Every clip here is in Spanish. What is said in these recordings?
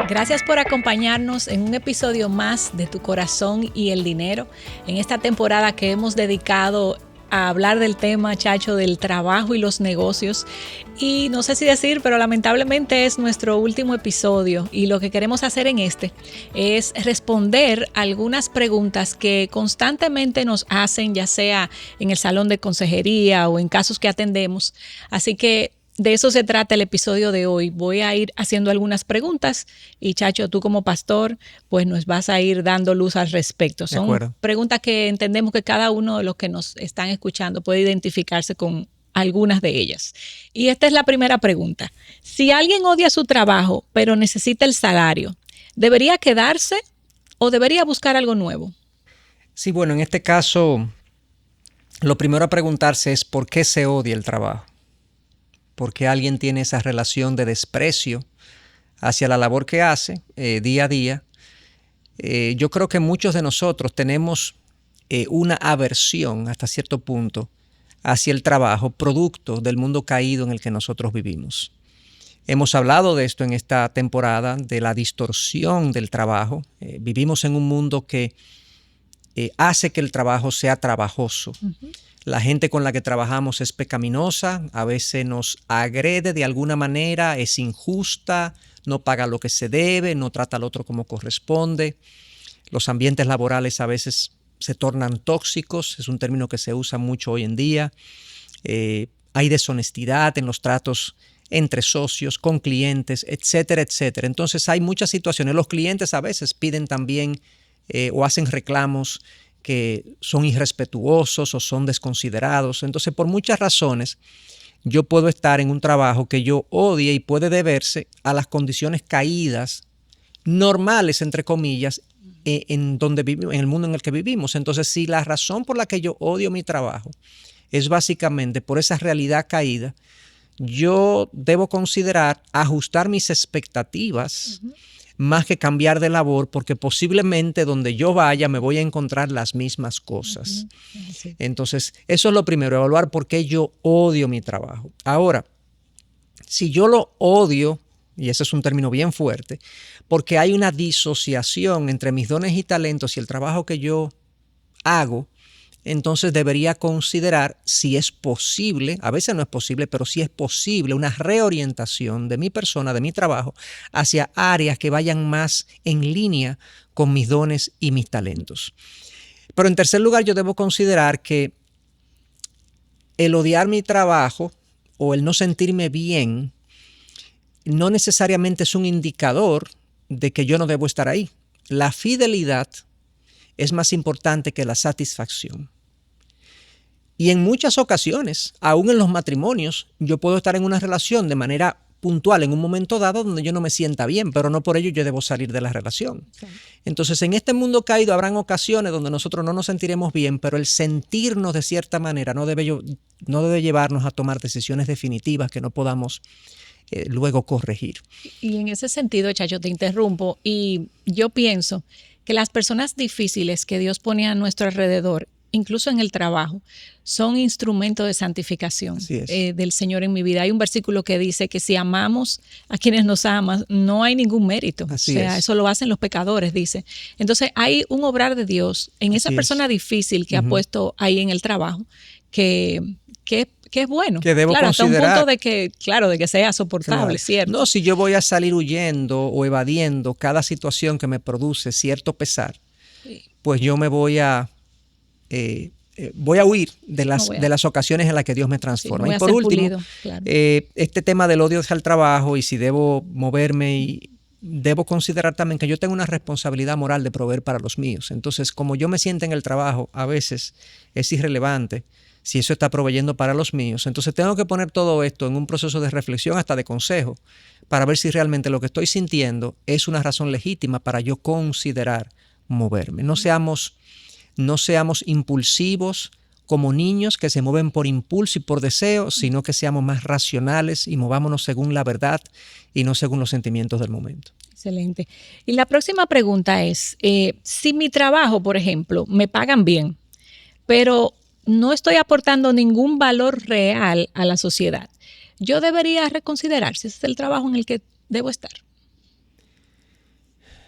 Gracias por acompañarnos en un episodio más de Tu Corazón y el Dinero, en esta temporada que hemos dedicado a hablar del tema, Chacho, del trabajo y los negocios. Y no sé si decir, pero lamentablemente es nuestro último episodio, y lo que queremos hacer en este es responder algunas preguntas que constantemente nos hacen, ya sea en el salón de consejería o en casos que atendemos. Así que de eso se trata el episodio de hoy. Voy a ir haciendo algunas preguntas y, Chacho, tú como pastor, pues nos vas a ir dando luz al respecto. Son preguntas que entendemos que cada uno de los que nos están escuchando puede identificarse con algunas de ellas. Y esta es la primera pregunta. Si alguien odia su trabajo, pero necesita el salario, ¿debería quedarse o debería buscar algo nuevo? Sí, bueno, en este caso, lo primero a preguntarse es ¿por qué se odia el trabajo? ¿Por qué alguien tiene esa relación de desprecio hacia la labor que hace día a día? Yo creo que muchos de nosotros tenemos una aversión hasta cierto punto hacia el trabajo, producto del mundo caído en el que nosotros vivimos. Hemos hablado de esto en esta temporada, de la distorsión del trabajo. Vivimos en un mundo que hace que el trabajo sea trabajoso. Uh-huh. La gente con la que trabajamos es pecaminosa, a veces nos agrede de alguna manera, es injusta, no paga lo que se debe, no trata al otro como corresponde. Los ambientes laborales a veces se tornan tóxicos, es un término que se usa mucho hoy en día. Hay deshonestidad en los tratos entre socios, con clientes, etcétera, etcétera. Entonces hay muchas situaciones. Los clientes a veces piden también o hacen reclamos que son irrespetuosos o son desconsiderados. Entonces, por muchas razones, yo puedo estar en un trabajo que yo odie y puede deberse a las condiciones caídas, normales, entre comillas, en donde vivimos, en el mundo en el que vivimos. Entonces, si la razón por la que yo odio mi trabajo es básicamente por esa realidad caída, yo debo considerar ajustar mis expectativas, uh-huh, más que cambiar de labor, porque posiblemente donde yo vaya me voy a encontrar las mismas cosas. Uh-huh. Sí. Entonces, eso es lo primero, evaluar por qué yo odio mi trabajo. Ahora, si yo lo odio, y ese es un término bien fuerte, porque hay una disociación entre mis dones y talentos y el trabajo que yo hago, entonces debería considerar si es posible, a veces no es posible, pero si es posible una reorientación de mi persona, de mi trabajo, hacia áreas que vayan más en línea con mis dones y mis talentos. Pero en tercer lugar, yo debo considerar que el odiar mi trabajo o el no sentirme bien no necesariamente es un indicador de que yo no debo estar ahí. La fidelidad es más importante que la satisfacción. Y en muchas ocasiones, aún en los matrimonios, yo puedo estar en una relación de manera puntual en un momento dado donde yo no me sienta bien, pero no por ello yo debo salir de la relación. Sí. Entonces, en este mundo caído habrán ocasiones donde nosotros no nos sentiremos bien, pero el sentirnos de cierta manera no debe llevarnos a tomar decisiones definitivas que no podamos luego corregir. Y en ese sentido, Chacho, te interrumpo, y yo pienso que las personas difíciles que Dios pone a nuestro alrededor, incluso en el trabajo, son instrumentos de santificación del Señor en mi vida. Hay un versículo que dice que si amamos a quienes nos aman, no hay ningún mérito. Eso lo hacen los pecadores, dice. Entonces hay un obrar de Dios en esa persona difícil que ha puesto ahí en el trabajo, que es bueno. Que debo considerar. Hasta un punto de que sea soportable, ¿cierto? No, si yo voy a salir huyendo o evadiendo cada situación que me produce cierto pesar, pues yo me voy a huir de las ocasiones en las que Dios me transforma. Sí, y por último, pulido, claro. Este tema del odio hacia el trabajo y si debo moverme, y debo considerar también que yo tengo una responsabilidad moral de proveer para los míos. Entonces, como yo me siento en el trabajo, a veces es irrelevante si eso está proveyendo para los míos. Entonces tengo que poner todo esto en un proceso de reflexión, hasta de consejo, para ver si realmente lo que estoy sintiendo es una razón legítima para yo considerar moverme. No seamos impulsivos como niños que se mueven por impulso y por deseo, sino que seamos más racionales y movámonos según la verdad y no según los sentimientos del momento. Excelente. Y la próxima pregunta es, si mi trabajo, por ejemplo, me pagan bien, pero no estoy aportando ningún valor real a la sociedad, yo debería reconsiderar si ese es el trabajo en el que debo estar.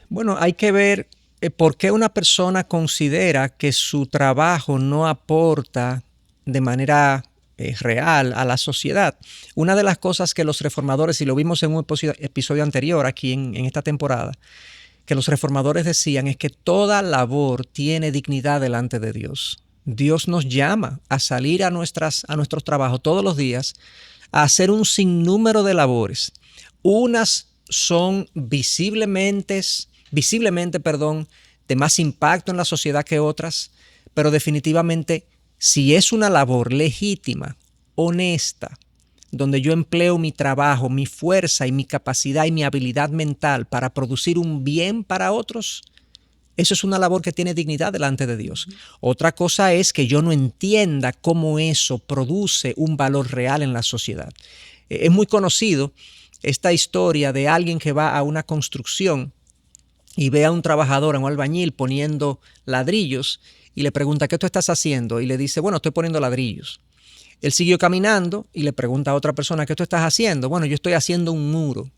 Bueno, hay que ver por qué una persona considera que su trabajo no aporta de manera real a la sociedad. Una de las cosas que los reformadores, y lo vimos en un episodio anterior aquí en esta temporada, que los reformadores decían es que toda labor tiene dignidad delante de Dios. Dios nos llama a salir a nuestros trabajos todos los días, a hacer un sinnúmero de labores. Unas son visiblemente, de más impacto en la sociedad que otras, pero definitivamente si es una labor legítima, honesta, donde yo empleo mi trabajo, mi fuerza y mi capacidad y mi habilidad mental para producir un bien para otros, eso es una labor que tiene dignidad delante de Dios. Otra cosa es que yo no entienda cómo eso produce un valor real en la sociedad. Es muy conocido esta historia de alguien que va a una construcción y ve a un trabajador, a un albañil poniendo ladrillos y le pregunta, ¿qué tú estás haciendo? Y le dice, bueno, estoy poniendo ladrillos. Él siguió caminando y le pregunta a otra persona, ¿qué tú estás haciendo? Bueno, yo estoy haciendo un muro.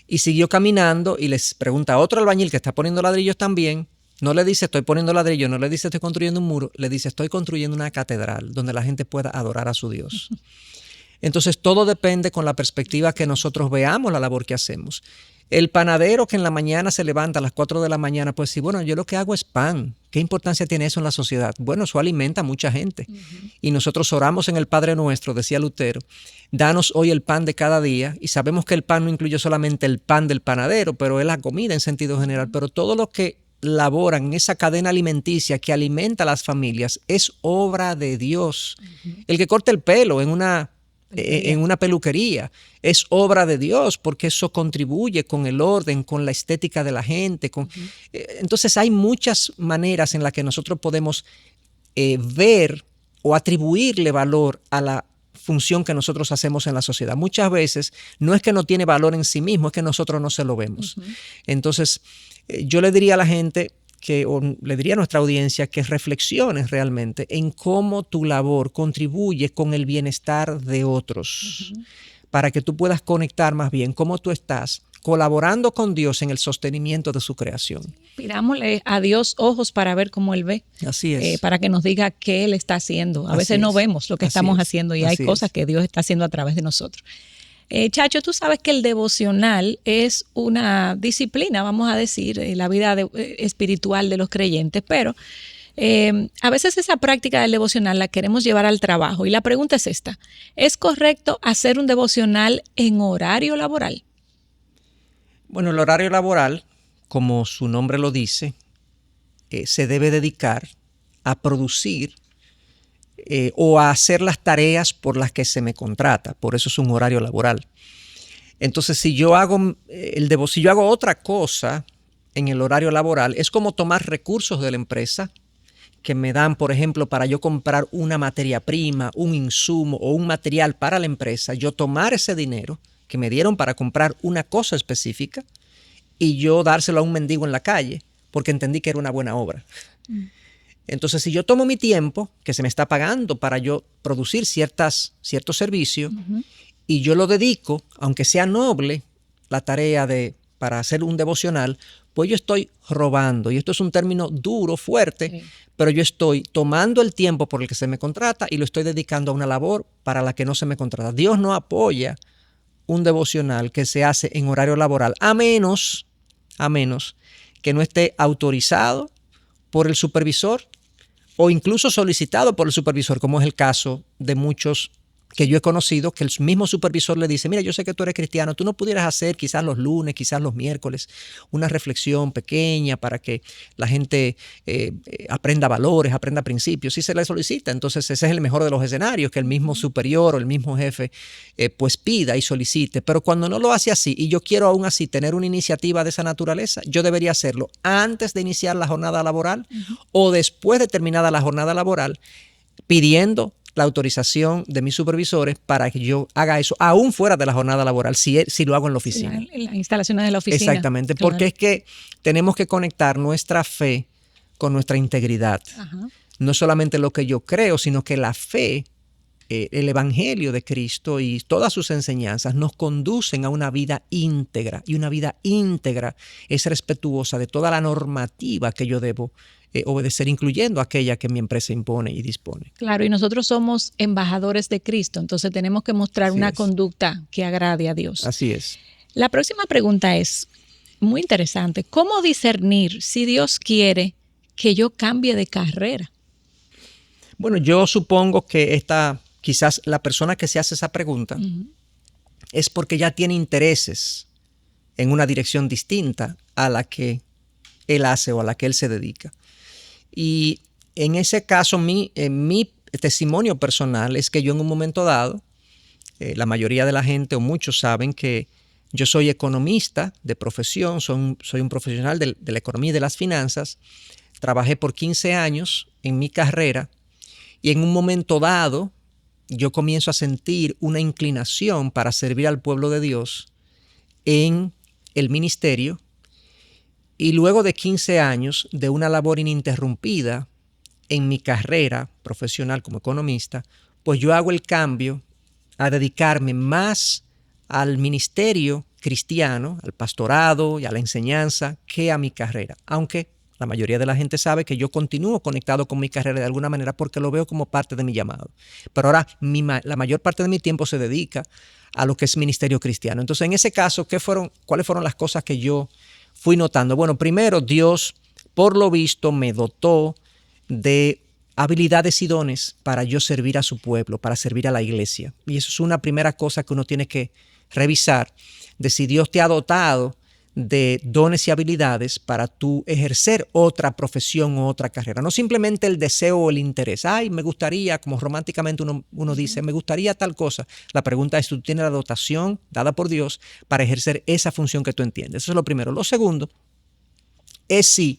Y siguió caminando y les pregunta a otro albañil que está poniendo ladrillos también. No le dice estoy poniendo ladrillos, no le dice estoy construyendo un muro, le dice estoy construyendo una catedral donde la gente pueda adorar a su Dios. Entonces todo depende con la perspectiva que nosotros veamos la labor que hacemos. El panadero que en la mañana se levanta a las 4 de la mañana, pues sí, bueno, yo lo que hago es pan. ¿Qué importancia tiene eso en la sociedad? Bueno, eso alimenta a mucha gente. Y nosotros oramos en el Padre Nuestro, decía Lutero, danos hoy el pan de cada día. Y sabemos que el pan no incluye solamente el pan del panadero, pero es la comida en sentido general. Pero todo lo que laboran en esa cadena alimenticia que alimenta a las familias es obra de Dios. El que corta el pelo en una peluquería es obra de Dios porque eso contribuye con el orden, con la estética de la gente. Entonces hay muchas maneras en las que nosotros podemos ver o atribuirle valor a la función que nosotros hacemos en la sociedad. Muchas veces no es que no tiene valor en sí mismo, es que nosotros no se lo vemos. Entonces yo le diría a la gente o le diría a nuestra audiencia que reflexiones realmente en cómo tu labor contribuye con el bienestar de otros, para que tú puedas conectar más bien cómo tú estás colaborando con Dios en el sostenimiento de su creación. Pidámosle a Dios ojos para ver cómo Él ve. Así es. Para que nos diga qué Él está haciendo. A veces no vemos lo que estamos haciendo y hay cosas que Dios está haciendo a través de nosotros. Chacho, tú sabes que el devocional es una disciplina, vamos a decir, la vida espiritual de los creyentes, pero a veces esa práctica del devocional la queremos llevar al trabajo y la pregunta es esta, ¿es correcto hacer un devocional en horario laboral? Bueno, el horario laboral, como su nombre lo dice, se debe dedicar a producir o a hacer las tareas por las que se me contrata. Por eso es un horario laboral. Entonces, si yo hago otra cosa en el horario laboral, es como tomar recursos de la empresa que me dan, por ejemplo, para yo comprar una materia prima, un insumo o un material para la empresa, yo tomar ese dinero que me dieron para comprar una cosa específica y yo dárselo a un mendigo en la calle porque entendí que era una buena obra. Entonces, si yo tomo mi tiempo, que se me está pagando para yo producir ciertos servicios, y yo lo dedico, aunque sea noble, la tarea para hacer un devocional, pues yo estoy robando. Y esto es un término duro, fuerte, pero yo estoy tomando el tiempo por el que se me contrata y lo estoy dedicando a una labor para la que no se me contrata. Dios no apoya un devocional que se hace en horario laboral, a menos que no esté autorizado por el supervisor o incluso solicitado por el supervisor, como es el caso de muchos que yo he conocido, que el mismo supervisor le dice, mira, yo sé que tú eres cristiano, tú no pudieras hacer quizás los lunes, quizás los miércoles, una reflexión pequeña para que la gente aprenda valores, aprenda principios. Si se le solicita, entonces ese es el mejor de los escenarios, que el mismo superior o el mismo jefe pues pida y solicite. Pero cuando no lo hace así y yo quiero aún así tener una iniciativa de esa naturaleza, yo debería hacerlo antes de iniciar la jornada laboral o después de terminada la jornada laboral, pidiendo la autorización de mis supervisores para que yo haga eso, aún fuera de la jornada laboral, si lo hago en la oficina. Las instalaciones de la oficina. Exactamente, claro. Porque es que tenemos que conectar nuestra fe con nuestra integridad. no solamente lo que yo creo, sino que la fe, el Evangelio de Cristo y todas sus enseñanzas nos conducen a una vida íntegra. Y una vida íntegra es respetuosa de toda la normativa que yo debo obedecer, incluyendo aquella que mi empresa impone y dispone. Claro, y nosotros somos embajadores de Cristo, entonces tenemos que mostrar una conducta que agrade a Dios. Así es. La próxima pregunta es muy interesante. ¿Cómo discernir si Dios quiere que yo cambie de carrera? Bueno, yo supongo que quizás la persona que se hace esa pregunta es porque ya tiene intereses en una dirección distinta a la que él hace o a la que él se dedica. Y en ese caso, mi testimonio personal es que yo en un momento dado, la mayoría de la gente o muchos saben que yo soy economista de profesión, soy un profesional de la economía y de las finanzas. Trabajé por 15 años en mi carrera y en un momento dado yo comienzo a sentir una inclinación para servir al pueblo de Dios en el ministerio. Y luego de 15 años de una labor ininterrumpida en mi carrera profesional como economista, pues yo hago el cambio a dedicarme más al ministerio cristiano, al pastorado y a la enseñanza que a mi carrera. Aunque la mayoría de la gente sabe que yo continúo conectado con mi carrera de alguna manera porque lo veo como parte de mi llamado. Pero ahora la mayor parte de mi tiempo se dedica a lo que es ministerio cristiano. Entonces, en ese caso, ¿cuáles fueron las cosas que yo fui notando? Bueno, primero, Dios, por lo visto, me dotó de habilidades y dones para yo servir a su pueblo, para servir a la iglesia. Y eso es una primera cosa que uno tiene que revisar, de si Dios te ha dotado de dones y habilidades para tú ejercer otra profesión o otra carrera. No simplemente el deseo o el interés. Ay, me gustaría, como románticamente uno dice, me gustaría tal cosa. La pregunta es, ¿tú tienes la dotación dada por Dios para ejercer esa función que tú entiendes? Eso es lo primero. Lo segundo es si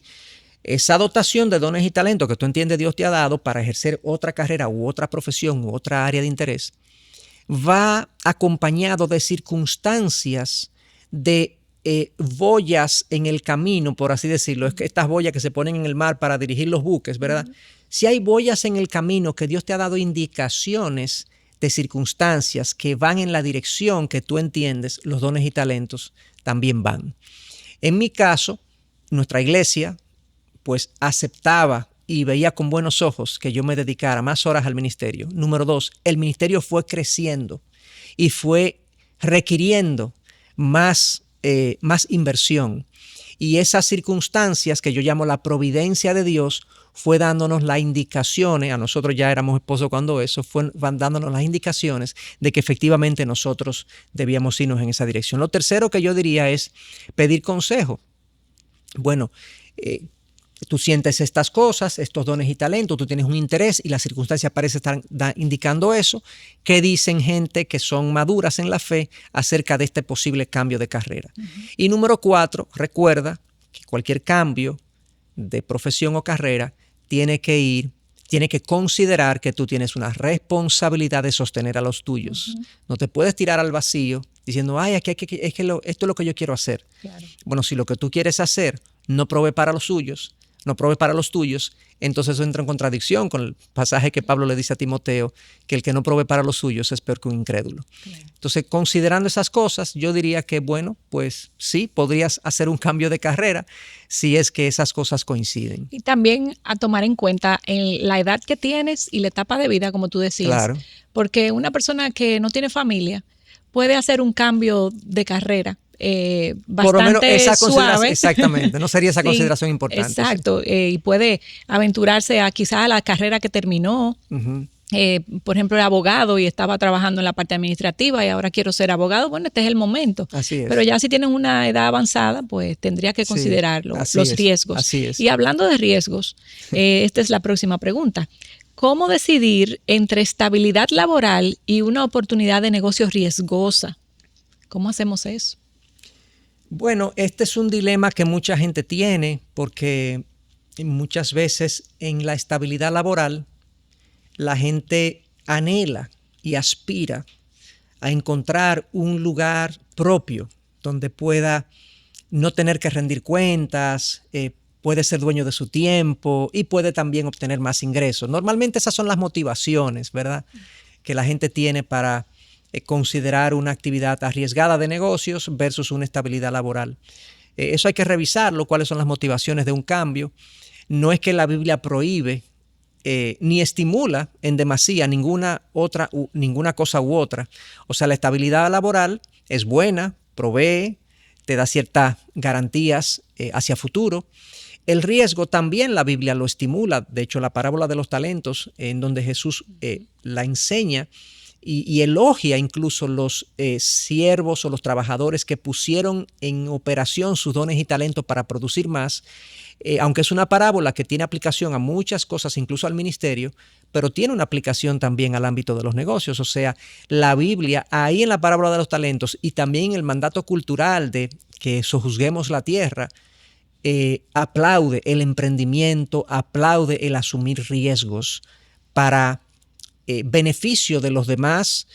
esa dotación de dones y talentos que tú entiendes Dios te ha dado para ejercer otra carrera u otra profesión u otra área de interés va acompañado de circunstancias, de boyas en el camino, por así decirlo. Es que estas boyas que se ponen en el mar para dirigir los buques, ¿verdad? Si hay boyas en el camino que Dios te ha dado indicaciones de circunstancias que van en la dirección que tú entiendes, los dones y talentos también van. En mi caso, nuestra iglesia pues aceptaba y veía con buenos ojos que yo me dedicara más horas al ministerio. Número 2, el ministerio fue creciendo y fue requiriendo más inversión. Y esas circunstancias que yo llamo la providencia de Dios fue dándonos las indicaciones, a nosotros ya éramos esposos cuando eso, van dándonos las indicaciones de que efectivamente nosotros debíamos irnos en esa dirección. Lo tercero que yo diría es pedir consejo. Bueno, tú sientes estas cosas, estos dones y talentos, tú tienes un interés y las circunstancias parecen estar indicando eso. ¿Qué dicen gente que son maduras en la fe acerca de este posible cambio de carrera? Y número 4, recuerda que cualquier cambio de profesión o carrera tiene que considerar que tú tienes una responsabilidad de sostener a los tuyos. No te puedes tirar al vacío diciendo, ay, esto es lo que yo quiero hacer. Claro. Bueno, si lo que tú quieres hacer no provee para los suyos, no provee para los tuyos, entonces eso entra en contradicción con el pasaje que Pablo le dice a Timoteo, que el que no provee para los suyos es peor que un incrédulo. Claro. Entonces, considerando esas cosas, yo diría que, bueno, pues sí, podrías hacer un cambio de carrera si es que esas cosas coinciden. Y también a tomar en cuenta la edad que tienes y la etapa de vida, como tú decías. Claro. Porque una persona que no tiene familia puede hacer un cambio de carrera bastante por lo menos esa suave. Exactamente, no sería esa consideración importante. Exacto, sí. Y puede aventurarse a quizás a la carrera que terminó. Por ejemplo, era abogado y estaba trabajando en la parte administrativa y ahora quiero ser abogado. Bueno, este es el momento. Así es. Pero ya si tienen una edad avanzada, pues tendría que considerarlo, los riesgos. Así es. Y hablando de riesgos, esta es la próxima pregunta. ¿Cómo decidir entre estabilidad laboral y una oportunidad de negocio riesgosa? ¿Cómo hacemos eso? Bueno, este es un dilema que mucha gente tiene porque muchas veces en la estabilidad laboral la gente anhela y aspira a encontrar un lugar propio donde pueda no tener que rendir cuentas, puede ser dueño de su tiempo y puede también obtener más ingresos. Normalmente esas son las motivaciones, ¿verdad?, que la gente tiene para considerar una actividad arriesgada de negocios versus una estabilidad laboral. Eso hay que revisarlo, cuáles son las motivaciones de un cambio. No es que la Biblia prohíbe ni estimula en demasía ninguna cosa u otra. O sea, la estabilidad laboral es buena, provee, te da ciertas garantías hacia futuro. El riesgo también la Biblia lo estimula. De hecho, la parábola de los talentos, en donde Jesús la enseña y elogia incluso los siervos o los trabajadores que pusieron en operación sus dones y talentos para producir más, aunque es una parábola que tiene aplicación a muchas cosas, incluso al ministerio, pero tiene una aplicación también al ámbito de los negocios. O sea, la Biblia, ahí en la parábola de los talentos y también en el mandato cultural de que sojuzguemos la tierra, aplaude el emprendimiento, aplaude el asumir riesgos para beneficio de los demás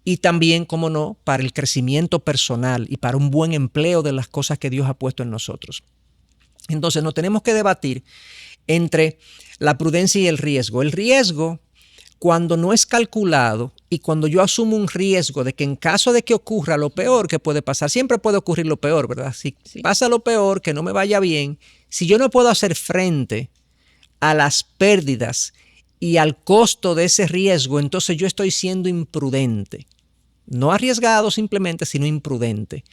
y también, como no, para el crecimiento personal y para un buen empleo de las cosas que Dios ha puesto en nosotros. Entonces, nos tenemos que debatir entre la prudencia y el riesgo. El riesgo, cuando no es calculado y cuando yo asumo un riesgo de que en caso de que ocurra lo peor que puede pasar, siempre puede ocurrir lo peor, ¿verdad? Si pasa lo peor, que no me vaya bien, si yo no puedo hacer frente a las pérdidas y al costo de ese riesgo, entonces yo estoy siendo imprudente. No arriesgado simplemente, sino imprudente.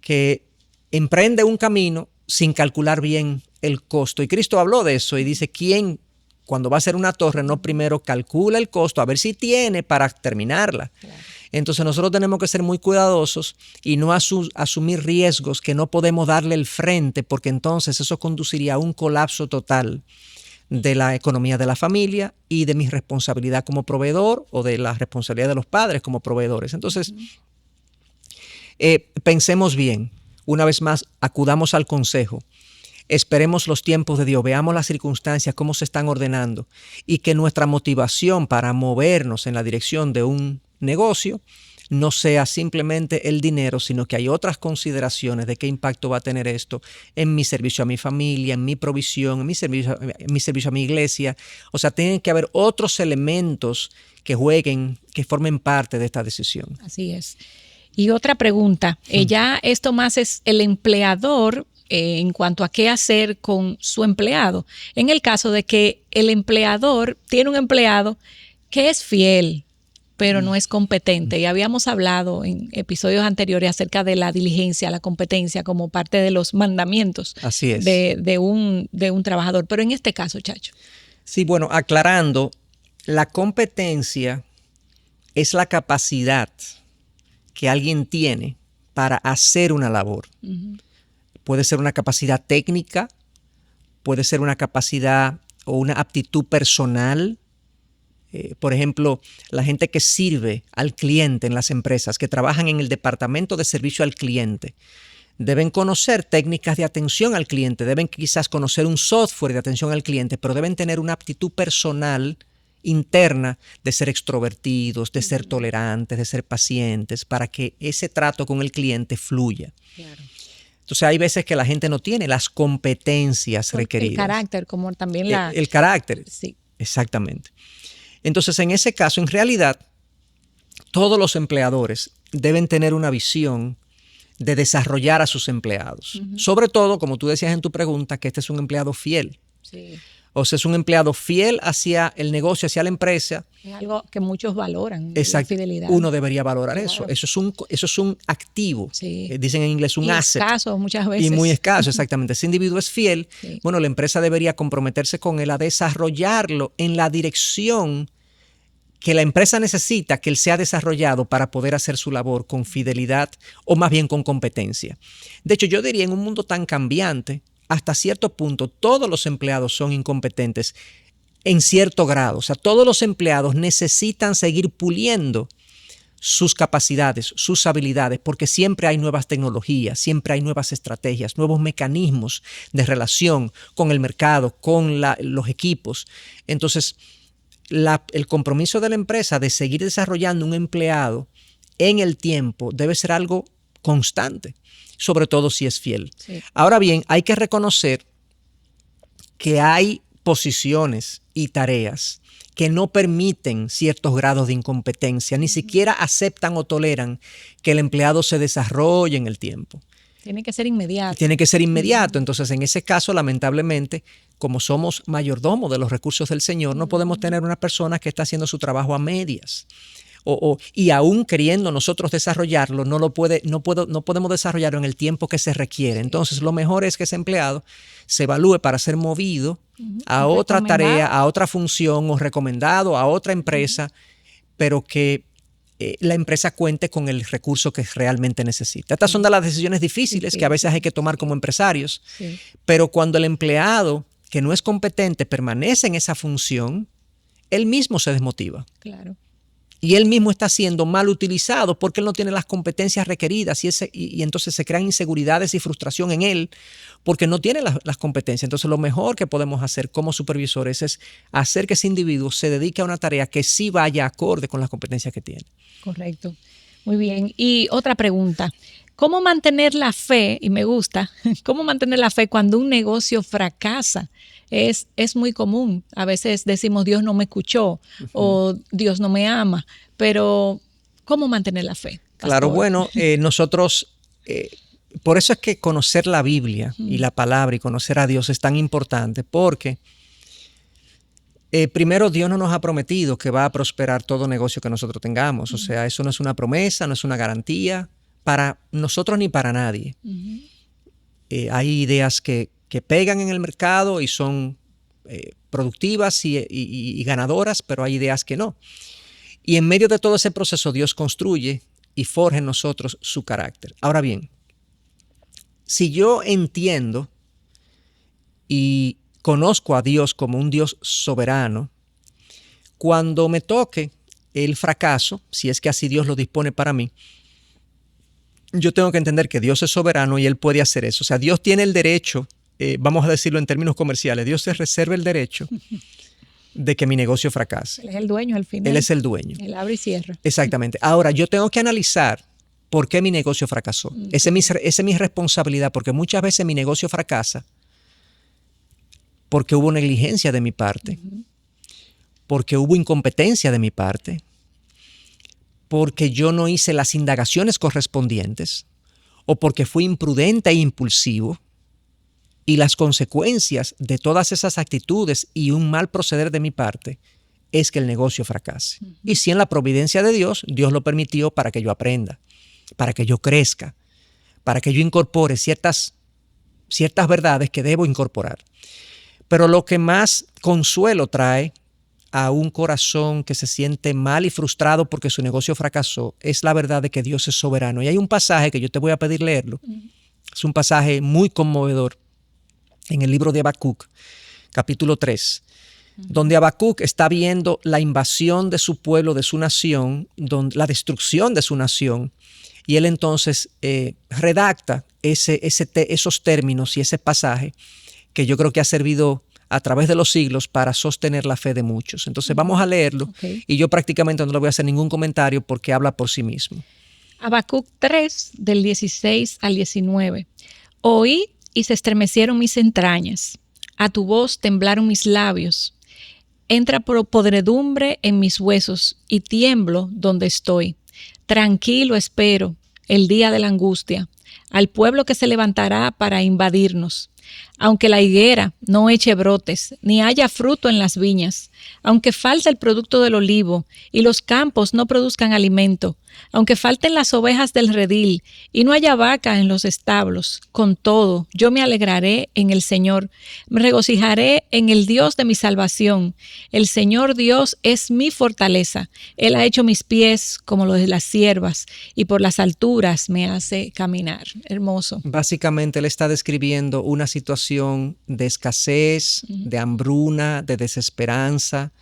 Que emprende un camino sin calcular bien el costo. Y Cristo habló de eso y dice, ¿quién cuando va a hacer una torre no primero calcula el costo a ver si tiene para terminarla? Claro. Entonces nosotros tenemos que ser muy cuidadosos y no asumir riesgos que no podemos darle el frente, porque entonces eso conduciría a un colapso total de la economía de la familia y de mi responsabilidad como proveedor o de la responsabilidad de los padres como proveedores. Entonces, pensemos bien. Una vez más, acudamos al consejo. Esperemos los tiempos de Dios, veamos las circunstancias, cómo se están ordenando y que nuestra motivación para movernos en la dirección de un negocio no sea simplemente el dinero, sino que hay otras consideraciones de qué impacto va a tener esto en mi servicio a mi familia, en mi provisión, en mi servicio a mi iglesia. O sea, tienen que haber otros elementos que jueguen, que formen parte de esta decisión. Así es. Y otra pregunta, ya esto más es el empleador en cuanto a qué hacer con su empleado. En el caso de que el empleador tiene un empleado que es fiel, pero no es competente. Y habíamos hablado en episodios anteriores acerca de la diligencia, la competencia como parte de los mandamientos. Así es. de un trabajador. Pero en este caso, Chacho. Sí, bueno, aclarando, la competencia es la capacidad que alguien tiene para hacer una labor. Uh-huh. Puede ser una capacidad técnica, puede ser una capacidad o una aptitud personal. Por ejemplo, la gente que sirve al cliente en las empresas, que trabajan en el departamento de servicio al cliente, deben conocer técnicas de atención al cliente, deben quizás conocer un software de atención al cliente, pero deben tener una aptitud personal interna de ser extrovertidos, de ser tolerantes, de ser pacientes, para que ese trato con el cliente fluya. Claro. Entonces hay veces que la gente no tiene las competencias requeridas. El carácter, como también el carácter, sí. Exactamente. Entonces, en ese caso, en realidad, todos los empleadores deben tener una visión de desarrollar a sus empleados. Uh-huh. Sobre todo, como tú decías en tu pregunta, que este es un empleado fiel. Sí. O sea, es un empleado fiel hacia el negocio, hacia la empresa. Es algo que muchos valoran, exacto, la fidelidad. Uno debería valorar claro. Eso es un activo. Sí. Dicen en inglés un asset. Escaso muchas veces. Y muy escaso, exactamente. Ese individuo es fiel. Sí. Bueno, la empresa debería comprometerse con él a desarrollarlo en la dirección que la empresa necesita que él sea desarrollado para poder hacer su labor con fidelidad o más bien con competencia. De hecho, yo diría en un mundo tan cambiante, hasta cierto punto todos los empleados son incompetentes en cierto grado. O sea, todos los empleados necesitan seguir puliendo sus capacidades, sus habilidades, porque siempre hay nuevas tecnologías, siempre hay nuevas estrategias, nuevos mecanismos de relación con el mercado, con los equipos. Entonces, el compromiso de la empresa de seguir desarrollando un empleado en el tiempo debe ser algo constante, sobre todo si es fiel. Sí. Ahora bien, hay que reconocer que hay posiciones y tareas que no permiten ciertos grados de incompetencia, ni siquiera aceptan o toleran que el empleado se desarrolle en el tiempo. Tiene que ser inmediato. Tiene que ser inmediato. Entonces, en ese caso, lamentablemente, como somos mayordomo de los recursos del Señor, no podemos tener una persona que está haciendo su trabajo a medias. Y aún queriendo nosotros desarrollarlo, no podemos desarrollarlo en el tiempo que se requiere. Entonces, lo mejor es que ese empleado se evalúe para ser movido a otra tarea, a otra función o recomendado a otra empresa, pero que la empresa cuente con el recurso que realmente necesita. Estas son de las decisiones difíciles que a veces hay que tomar como empresarios, pero cuando el empleado que no es competente permanece en esa función, él mismo se desmotiva. Claro. Y él mismo está siendo mal utilizado porque él no tiene las competencias requeridas y entonces se crean inseguridades y frustración en él porque no tiene las competencias. Entonces lo mejor que podemos hacer como supervisores es hacer que ese individuo se dedique a una tarea que sí vaya acorde con las competencias que tiene. Correcto. Muy bien. Y otra pregunta. ¿Cómo mantener la fe? Y me gusta, ¿cómo mantener la fe cuando un negocio fracasa? Es muy común. A veces decimos Dios no me escuchó o Dios no me ama, pero ¿cómo mantener la fe, pastor? Claro, bueno, nosotros, por eso es que conocer la Biblia y la palabra y conocer a Dios es tan importante porque primero, Dios no nos ha prometido que va a prosperar todo negocio que nosotros tengamos. O sea, eso no es una promesa, no es una garantía para nosotros ni para nadie. Hay ideas que pegan en el mercado y son productivas y ganadoras, pero hay ideas que no. Y en medio de todo ese proceso, Dios construye y forja en nosotros su carácter. Ahora bien, si yo entiendo y conozco a Dios como un Dios soberano, cuando me toque el fracaso, si es que así Dios lo dispone para mí, yo tengo que entender que Dios es soberano y Él puede hacer eso. O sea, Dios tiene el derecho, vamos a decirlo en términos comerciales, Dios se reserva el derecho de que mi negocio fracase. Él es el dueño al final. Él es el dueño. Él abre y cierra. Exactamente. Ahora, yo tengo que analizar por qué mi negocio fracasó. Esa es mi responsabilidad, porque muchas veces mi negocio fracasa porque hubo negligencia de mi parte, porque hubo incompetencia de mi parte, porque yo no hice las indagaciones correspondientes o porque fui imprudente e impulsivo, y las consecuencias de todas esas actitudes y un mal proceder de mi parte es que el negocio fracase. Y si en la providencia de Dios, Dios lo permitió para que yo aprenda, para que yo crezca, para que yo incorpore ciertas verdades que debo incorporar. Pero lo que más consuelo trae a un corazón que se siente mal y frustrado porque su negocio fracasó es la verdad de que Dios es soberano. Y hay un pasaje que yo te voy a pedir leerlo. Es un pasaje muy conmovedor en el libro de Habacuc, capítulo 3, donde Habacuc está viendo la invasión de su pueblo, de su nación, la destrucción de su nación. Y él entonces redacta esos términos y ese pasaje que yo creo que ha servido a través de los siglos para sostener la fe de muchos. Entonces vamos a leerlo y yo prácticamente no le voy a hacer ningún comentario porque habla por sí mismo. Habacuc 3, del 16 al 19. Oí y se estremecieron mis entrañas. A tu voz temblaron mis labios. Entra por podredumbre en mis huesos y tiemblo donde estoy. Tranquilo espero el día de la angustia, al pueblo que se levantará para invadirnos. Aunque la higuera no eche brotes, ni haya fruto en las viñas, aunque falte el producto del olivo y los campos no produzcan alimento, aunque falten las ovejas del redil y no haya vaca en los establos, con todo yo me alegraré en el Señor, me regocijaré en el Dios de mi salvación. El Señor Dios es mi fortaleza, Él ha hecho mis pies como los de las ciervas y por las alturas me hace caminar. Hermoso. Básicamente él está describiendo una situación de escasez, de hambruna, de desesperanza,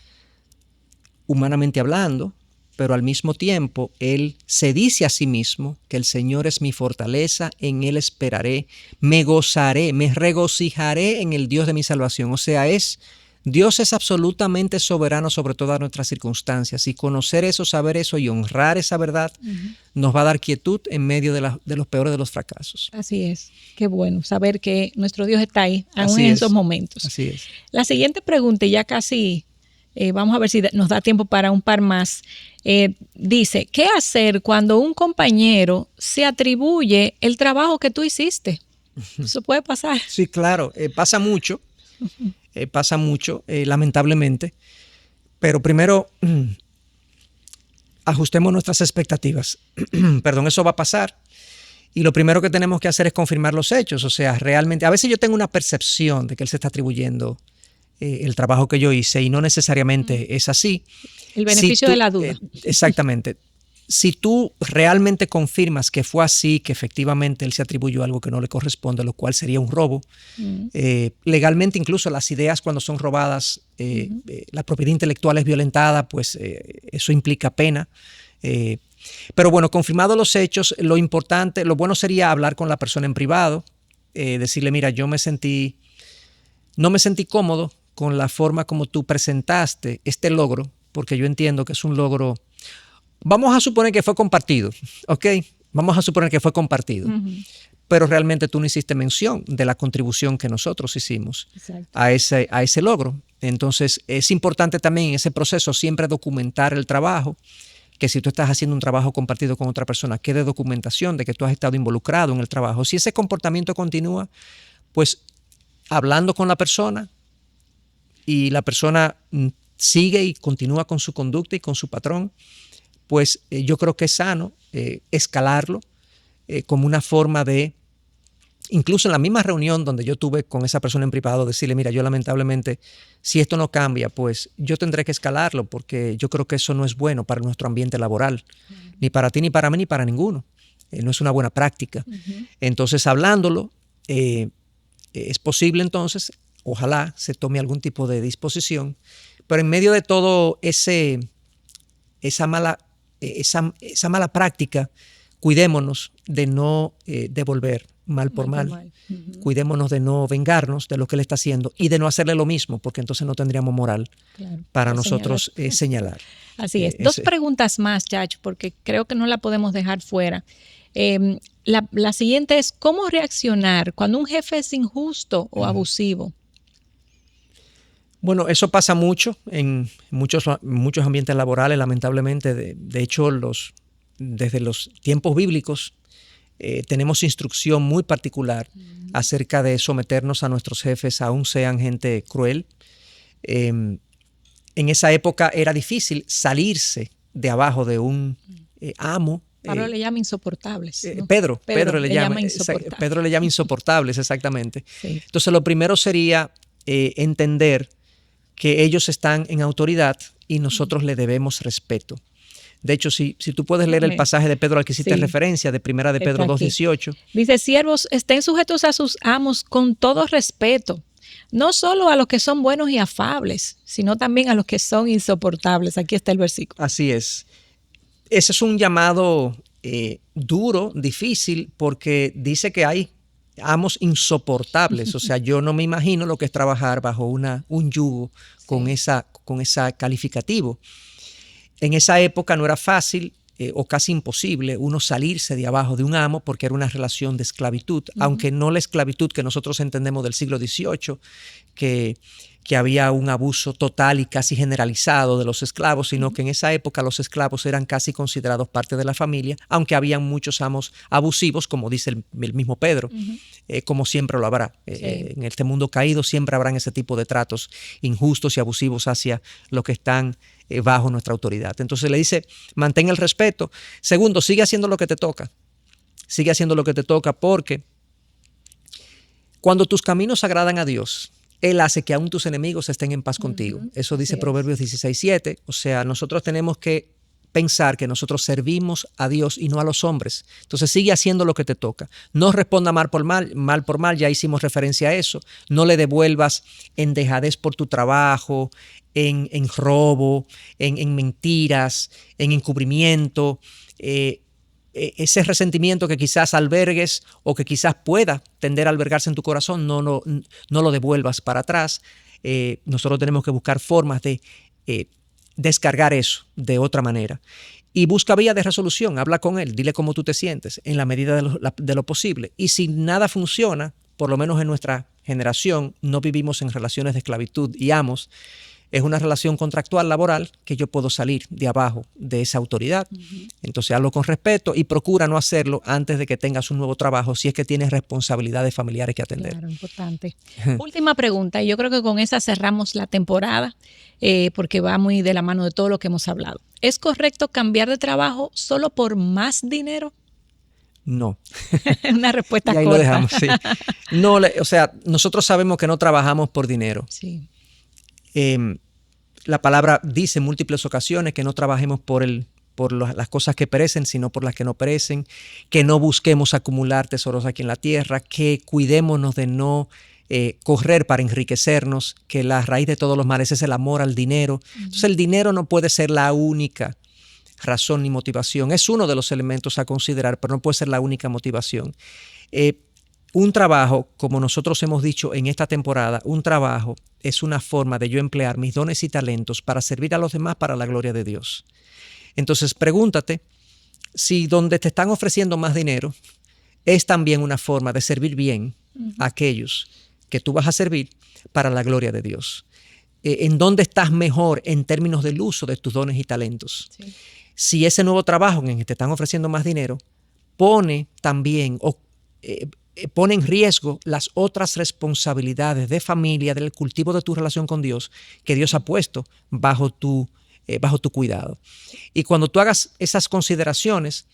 humanamente hablando, pero al mismo tiempo él se dice a sí mismo que el Señor es mi fortaleza, en Él esperaré, me gozaré, me regocijaré en el Dios de mi salvación. O sea, es Dios es absolutamente soberano sobre todas nuestras circunstancias y conocer eso, saber eso y honrar esa verdad nos va a dar quietud en medio de los peores de los fracasos. Así es. Qué bueno saber que nuestro Dios está ahí, aún en esos momentos. Así es. La siguiente pregunta, y ya casi vamos a ver si nos da tiempo para un par más. Dice, ¿qué hacer cuando un compañero se atribuye el trabajo que tú hiciste? Eso puede pasar. Sí, claro. Pasa mucho, lamentablemente. Pero primero, ajustemos nuestras expectativas. Perdón, eso va a pasar. Y lo primero que tenemos que hacer es confirmar los hechos. O sea, realmente, a veces yo tengo una percepción de que él se está atribuyendo el trabajo que yo hice y no necesariamente es así. El beneficio de la duda. Exactamente. Si tú realmente confirmas que fue así, que efectivamente él se atribuyó algo que no le corresponde, lo cual sería un robo, legalmente incluso las ideas cuando son robadas, la propiedad intelectual es violentada, pues eso implica pena. Pero bueno, confirmados los hechos, lo bueno sería hablar con la persona en privado, decirle, mira, no me sentí cómodo con la forma como tú presentaste este logro, porque yo entiendo que es un logro. Vamos a suponer que fue compartido, ¿ok? Vamos a suponer que fue compartido, pero realmente tú no hiciste mención de la contribución que nosotros hicimos a ese logro. Entonces, es importante también en ese proceso siempre documentar el trabajo, que si tú estás haciendo un trabajo compartido con otra persona, quede documentación de que tú has estado involucrado en el trabajo. Si ese comportamiento continúa, pues hablando con la persona y la persona sigue y continúa con su conducta y con su patrón, pues yo creo que es sano escalarlo como una forma de, incluso en la misma reunión donde yo tuve con esa persona en privado, decirle, mira, yo lamentablemente, si esto no cambia, pues yo tendré que escalarlo porque yo creo que eso no es bueno para nuestro ambiente laboral, ni para ti, ni para mí, ni para ninguno. No es una buena práctica. Entonces, hablándolo, es posible entonces, ojalá se tome algún tipo de disposición, pero en medio de todo esa mala práctica, cuidémonos de no devolver mal por mal. Cuidémonos de no vengarnos de lo que él está haciendo y de no hacerle lo mismo, porque entonces no tendríamos moral para nosotros señalar. Así es. Dos preguntas más, Chacho, porque creo que no la podemos dejar fuera. La siguiente es, ¿cómo reaccionar cuando un jefe es injusto o abusivo? Bueno, eso pasa mucho en muchos ambientes laborales, lamentablemente. De hecho, desde los tiempos bíblicos tenemos instrucción muy particular acerca de someternos a nuestros jefes, aun sean gente cruel. En esa época era difícil salirse de abajo de un amo. Pablo le llama insoportables, ¿no? Pedro le llama insoportables. Pedro le llama insoportables, exactamente. Sí. Entonces, lo primero sería entender que ellos están en autoridad y nosotros le debemos respeto. De hecho, si tú puedes leer el pasaje de Pedro al que hiciste referencia, de Primera de Pedro 2:18. Dice, siervos, estén sujetos a sus amos con todo respeto, no solo a los que son buenos y afables, sino también a los que son insoportables. Aquí está el versículo. Así es. Ese es un llamado duro, difícil, porque dice que hay amos insoportables. O sea, yo no me imagino lo que es trabajar bajo un yugo con esa calificativo. En esa época no era fácil o casi imposible uno salirse de abajo de un amo porque era una relación de esclavitud, aunque no la esclavitud que nosotros entendemos del siglo XVIII, que había un abuso total y casi generalizado de los esclavos, sino que en esa época los esclavos eran casi considerados parte de la familia, aunque habían muchos amos abusivos, como dice el mismo Pedro, como siempre lo habrá. En este mundo caído siempre habrán ese tipo de tratos injustos y abusivos hacia los que están bajo nuestra autoridad. Entonces le dice, mantén el respeto. Segundo, sigue haciendo lo que te toca. Sigue haciendo lo que te toca porque cuando tus caminos agradan a Dios, Él hace que aún tus enemigos estén en paz contigo. Eso dice Proverbios 16:7. O sea, nosotros tenemos que pensar que nosotros servimos a Dios y no a los hombres. Entonces sigue haciendo lo que te toca. No responda mal por mal, ya hicimos referencia a eso. No le devuelvas en dejadez por tu trabajo, en robo, en mentiras, en encubrimiento. Ese resentimiento que quizás albergues o que quizás pueda tender a albergarse en tu corazón, no lo devuelvas para atrás. nosotros tenemos que buscar formas de descargar eso de otra manera. Y busca vías de resolución, habla con él, dile cómo tú te sientes en la medida de lo posible. Y si nada funciona, por lo menos en nuestra generación, no vivimos en relaciones de esclavitud y amos. Es una relación contractual laboral que yo puedo salir de abajo de esa autoridad. Entonces hazlo con respeto y procura no hacerlo antes de que tengas un nuevo trabajo si es que tienes responsabilidades familiares que atender. Claro, importante. Última pregunta, y yo creo que con esa cerramos la temporada porque va muy de la mano de todo lo que hemos hablado. ¿Es correcto cambiar de trabajo solo por más dinero? No. Una respuesta corta. Y ahí lo dejamos, sí. No, o sea, nosotros sabemos que no trabajamos por dinero. Sí. La palabra dice en múltiples ocasiones que no trabajemos por las cosas que perecen, sino por las que no perecen, que no busquemos acumular tesoros aquí en la tierra, que cuidémonos de no correr para enriquecernos, que la raíz de todos los males es el amor al dinero. Entonces el dinero no puede ser la única razón ni motivación. Es uno de los elementos a considerar, pero no puede ser la única motivación. Un trabajo, como nosotros hemos dicho en esta temporada, un trabajo es una forma de yo emplear mis dones y talentos para servir a los demás para la gloria de Dios. Entonces pregúntate si donde te están ofreciendo más dinero es también una forma de servir bien a aquellos que tú vas a servir para la gloria de Dios. ¿En dónde estás mejor en términos del uso de tus dones y talentos? Sí. Si ese nuevo trabajo en el que te están ofreciendo más dinero pone también pone en riesgo las otras responsabilidades de familia, del cultivo de tu relación con Dios, que Dios ha puesto bajo tu cuidado. Y cuando tú hagas esas consideraciones,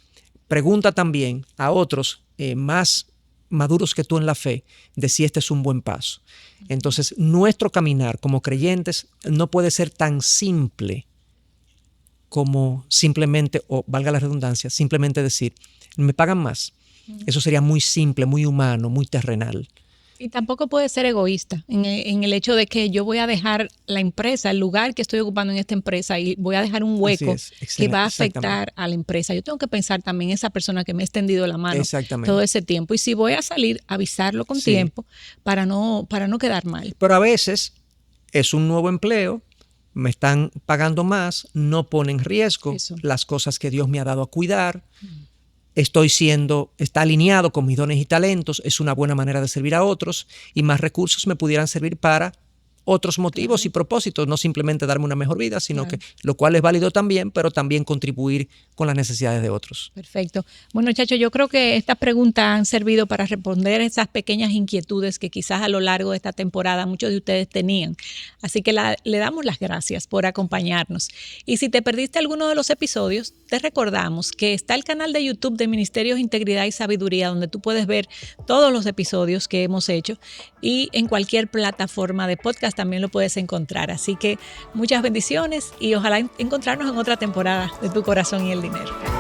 pregunta también a otros más maduros que tú en la fe de si este es un buen paso. Entonces, nuestro caminar como creyentes no puede ser tan simple como simplemente, o valga la redundancia, simplemente decir, me pagan más. Eso sería muy simple, muy humano, muy terrenal. Y tampoco puede ser egoísta en el hecho de que yo voy a dejar la empresa, el lugar que estoy ocupando en esta empresa y voy a dejar un hueco que va a afectar a la empresa. Yo tengo que pensar también en esa persona que me ha extendido la mano todo ese tiempo. Y si voy a salir, avisarlo con tiempo para no quedar mal. Pero a veces es un nuevo empleo, me están pagando más, no pone en riesgo las cosas que Dios me ha dado a cuidar. Está alineado con mis dones y talentos, es una buena manera de servir a otros y más recursos me pudieran servir para otros motivos y propósitos, no simplemente darme una mejor vida, sino que lo cual es válido también, pero también contribuir con las necesidades de otros. Perfecto. Bueno, Chacho, yo creo que estas preguntas han servido para responder esas pequeñas inquietudes que quizás a lo largo de esta temporada muchos de ustedes tenían. Así que le damos las gracias por acompañarnos. Y si te perdiste alguno de los episodios, te recordamos que está el canal de YouTube de Ministerios Integridad y Sabiduría, donde tú puedes ver todos los episodios que hemos hecho y en cualquier plataforma de podcast también lo puedes encontrar. Así que muchas bendiciones y ojalá encontrarnos en otra temporada de Tu Corazón y el Dinero.